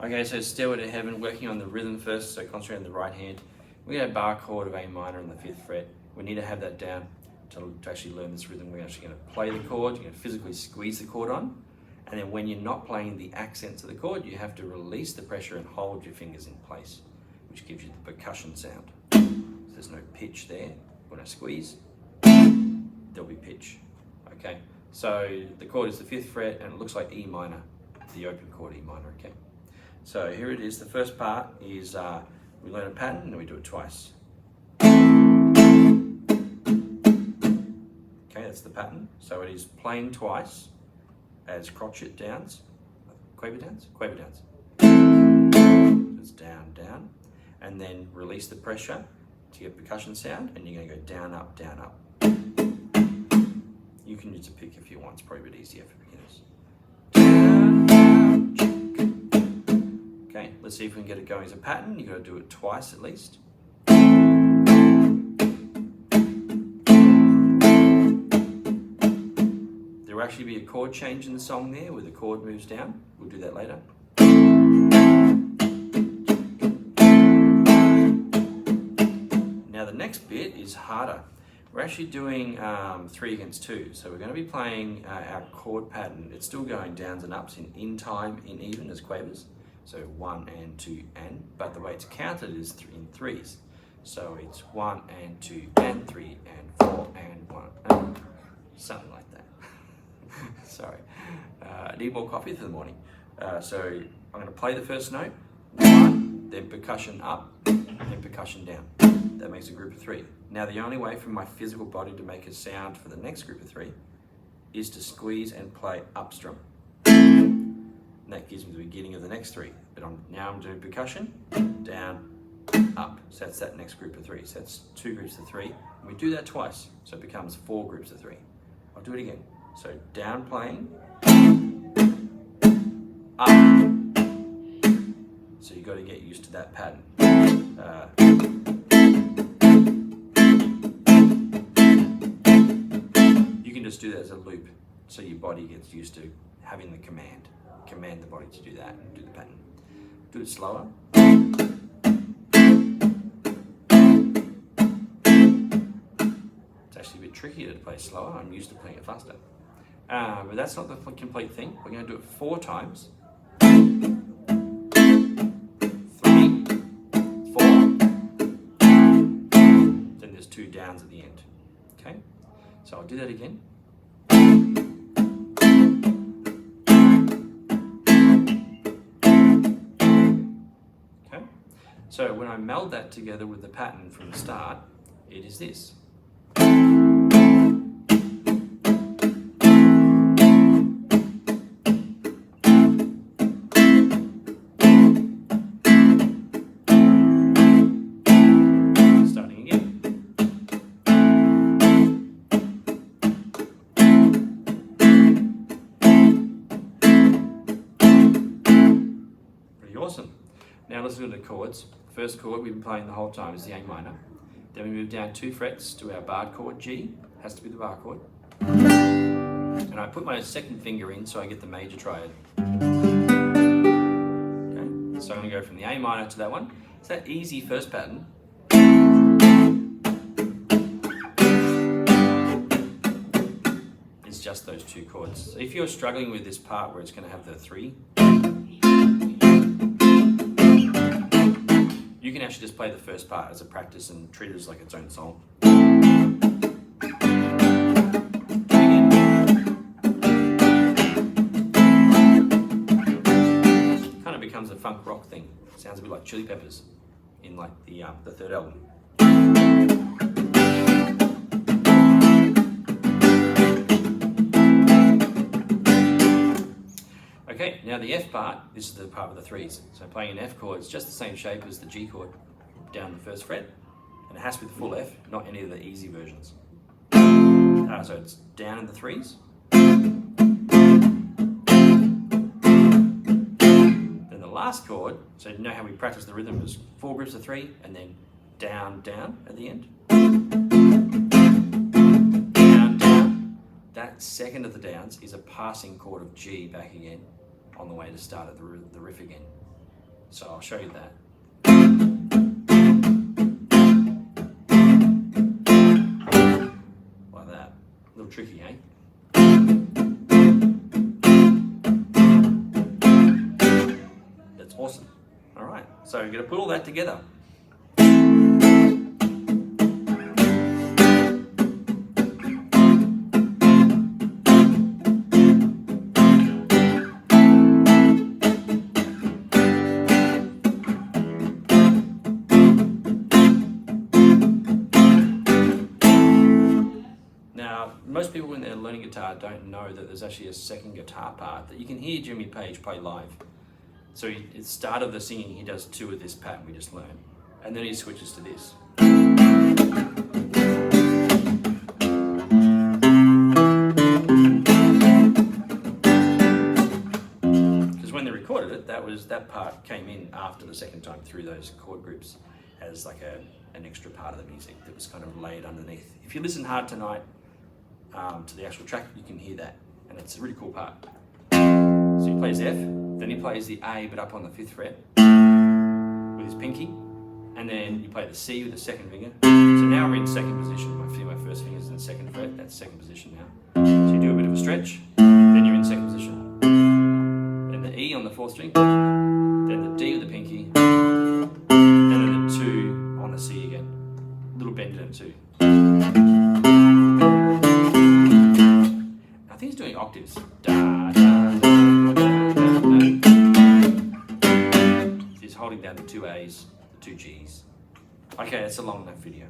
Okay, so Stairway to Heaven, working on the rhythm first, so concentrate on the right hand. We got a bar chord of A minor on the 5th fret. We need to have that down to actually learn this rhythm. We're actually going to play the chord, you're going to physically squeeze the chord on, and then when you're not playing the accents of the chord, you have to release the pressure and hold your fingers in place, which gives you the percussion sound. So there's no pitch there. When I squeeze, there'll be pitch. Okay, so the chord is the 5th fret and it looks like E minor, the open chord E minor, okay? So here it is, the first part is we learn a pattern and we do it twice. Okay, that's the pattern. So it is playing twice as crotchet downs, quaver downs. So it's down, down, and then release the pressure to get percussion sound, and you're going to go down, up, down, up. You can use a pick if you want, it's probably a bit easier for beginners. Okay, let's see if we can get it going as a pattern. You've got to do it twice at least. There will actually be a chord change in the song there where the chord moves down. We'll do that later. Now the next bit is harder. We're actually doing 3 against 2. So we're going to be playing our chord pattern. It's still going downs and ups in time, in even as quavers. So 1 and 2 and, but the way it's counted is in 3s. So it's 1 and 2 and 3 and 4 and 1 and something like that. Sorry, I need more coffee for the morning. So I'm going to play the first note, 1, then percussion up, then percussion down. That makes a group of 3. Now the only way for my physical body to make a sound for the next group of 3 is to squeeze and play upstrum. And that gives me the beginning of the next 3. But now I'm doing percussion, down, up. So that's that next group of 3. So that's 2 groups of 3. And we do that twice, so it becomes 4 groups of 3. I'll do it again. So down playing, up. So you've got to get used to that pattern. You can just do that as a loop, so your body gets used to having the command the body to do that and do the pattern. Do it slower. It's actually a bit trickier to play slower. I'm used to playing it faster. But that's not the complete thing. We're going to do it 4 times. 3, 4. Then there's 2 downs at the end. Okay? So I'll do that again. So when I meld that together with the pattern from the start, it is this. Starting again. Pretty awesome. Now let's look at the chords. First chord we've been playing the whole time is the A minor. Then we move down 2 frets to our bar chord G, has to be the bar chord. And I put my second finger in so I get the major triad. Okay, so I'm going to go from the A minor to that one. It's that easy first pattern. It's just those 2 chords. So if you're struggling with this part where it's going to have the 3, you can actually just play the first part as a practice and treat it as like its own song. Kind of becomes a funk rock thing. Sounds a bit like Chili Peppers in like the 3rd album. Okay, now the F part, this is the part with the 3s. So playing an F chord, it's just the same shape as the G chord down the 1st fret. And it has to be the full F, not any of the easy versions. So it's down in the 3s. Then the last chord, so you know how we practice the rhythm, is 4 groups of 3, and then down, down at the end. Down, down. That second of the downs is a passing chord of G back again, on the way to start at the riff again. So I'll show you that. Like that. A little tricky, eh? That's awesome. All right, so you're going to put all that together. Now, most people when they're learning guitar don't know that there's actually a second guitar part that you can hear Jimmy Page play live. So at the start of the singing, he does 2 of this pattern we just learned, and then he switches to this. Because when they recorded it, that part came in after the second time through those chord groups as like an extra part of the music that was kind of laid underneath. If you listen hard tonight to the actual track, you can hear that, and it's a really cool part. So he plays F, then he plays the A but up on the 5th fret with his pinky, and then you play the C with the 2nd finger. So now we're in 2nd position. My first finger's in the 2nd fret, that's 2nd position now. So you do a bit of a stretch, then you're in 2nd position. Then the E on the 4th string, then the D with the pinky, and then the 2 on the C again. A little bend in it too. I think he's doing octaves. Da, da, da, da, da, da. He's holding down the 2 A's, the 2 G's. Okay, that's a long enough video.